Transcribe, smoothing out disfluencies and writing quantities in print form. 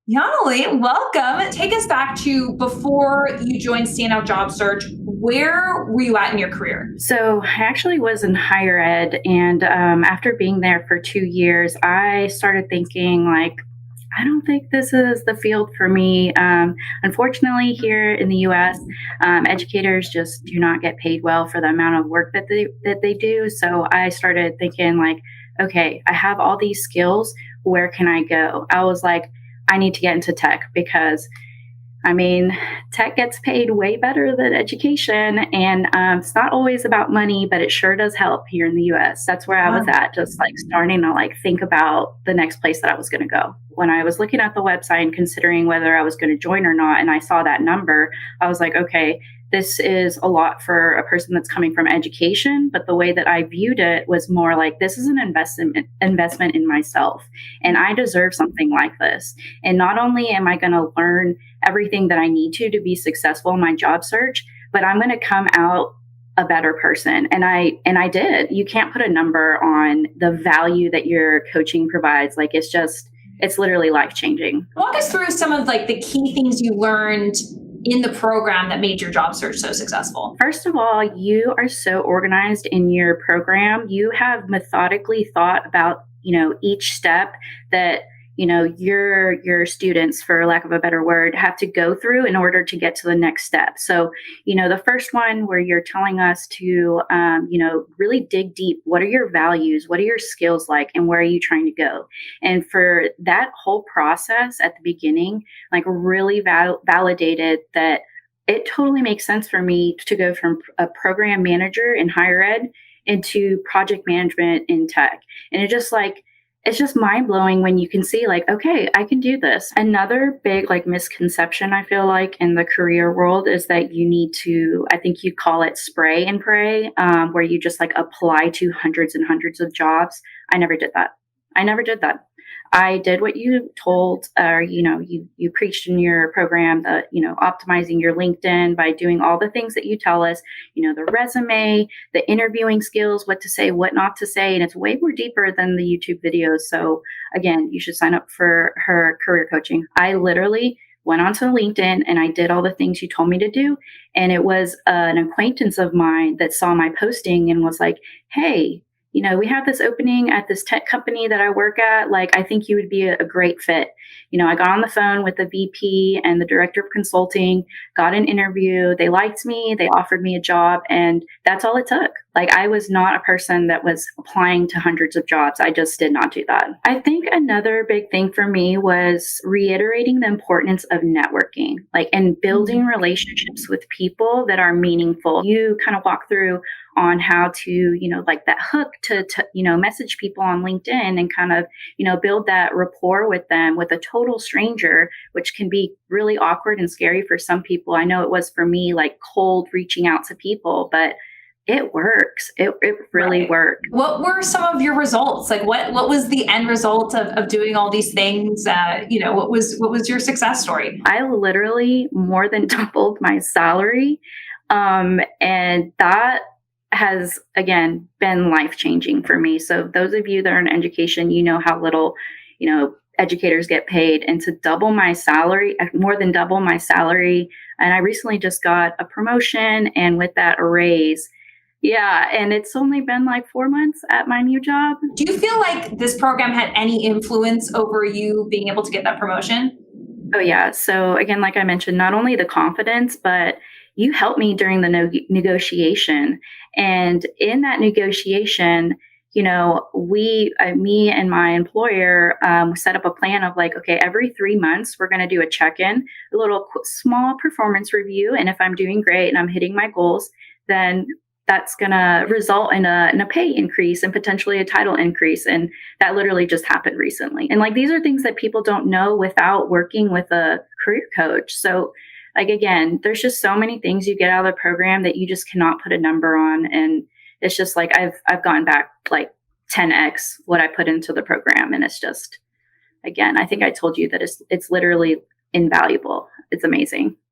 Yonnelly, welcome. Take us back to before you joined Standout Job Search. Where were you at in your career? So I actually was in higher ed, and after being there for 2 years, I started thinking like, I don't think this is the field for me. Unfortunately, here in the U.S., educators just do not get paid well for the amount of work that they do. So I started thinking like, okay, I have all these skills. Where can I go? I was like, I need to get into tech because I mean, tech gets paid way better than education, and it's not always about money, but it sure does help here in the U.S. That's where I was at, just like starting to like think about the next place that I was going to go. When I was looking at the website and considering whether I was going to join or not, and I saw that number, I was like, okay, this is a lot for a person that's coming from education. But the way that I viewed it was more like this is an investment in myself, and I deserve something like this. And not only am I going to learn everything that I need to be successful in my job search, but I'm going to come out a better person. And I did. You can't put a number on the value that your coaching provides. Like it's literally life changing. Walk us through some of like the key things you learned in the program that made your job search so successful. First of all, you are so organized in your program. You have methodically thought about, each step that your students, for lack of a better word, have to go through in order to get to the next step. So the first one where you're telling us to really dig deep. What are your values? What are your skills like, and where are you trying to go? And for that whole process at the beginning, like really validated that it totally makes sense for me to go from a program manager in higher ed into project management in tech. And it's just mind blowing when you can see like, okay, I can do this. Another big like misconception I feel like in the career world is that you need to, I think you call it spray and pray, where you just like apply to hundreds and hundreds of jobs. I never did that. I never did that. I did what you told, or you preached in your program, that optimizing your LinkedIn by doing all the things that you tell us, the resume, the interviewing skills, what to say, what not to say, and it's way more deeper than the YouTube videos. So again, you should sign up for her career coaching. I literally went onto LinkedIn and I did all the things you told me to do, and it was an acquaintance of mine that saw my posting and was like, "Hey, we have this opening at this tech company that I work at. Like, I think you would be a great fit." I got on the phone with the VP and the director of consulting, got an interview. They liked me. They offered me a job, and that's all it took. Like, I was not a person that was applying to hundreds of jobs. I just did not do that. I think another big thing for me was reiterating the importance of networking, like, and building relationships with people that are meaningful. You kind of walk through on how to, like that hook to message people on LinkedIn and kind of, build that rapport with them, with a total stranger, which can be really awkward and scary for some people. I know it was for me, like cold reaching out to people, but it works. It really Right. worked. What were some of your results? Like what was the end result of doing all these things? What was your success story? I literally more than doubled my salary. And that has again been life changing for me. So those of you that are in education, how little, educators get paid, and to double my salary, more than double my salary. And I recently just got a promotion, and with that a raise. Yeah. And it's only been like 4 months at my new job. Do you feel like this program had any influence over you being able to get that promotion? Oh, yeah. So, again, like I mentioned, not only the confidence, but you helped me during the negotiation. And in that negotiation, me and my employer set up a plan of like, okay, every 3 months, we're going to do a check in, a little small performance review. And if I'm doing great and I'm hitting my goals, then that's going to result in a pay increase and potentially a title increase. And that literally just happened recently. And like, these are things that people don't know without working with a career coach. So like, again, there's just so many things you get out of the program that you just cannot put a number on. And it's just like, I've gone back like 10x what I put into the program. And it's just, again, I think I told you that it's literally invaluable. It's amazing.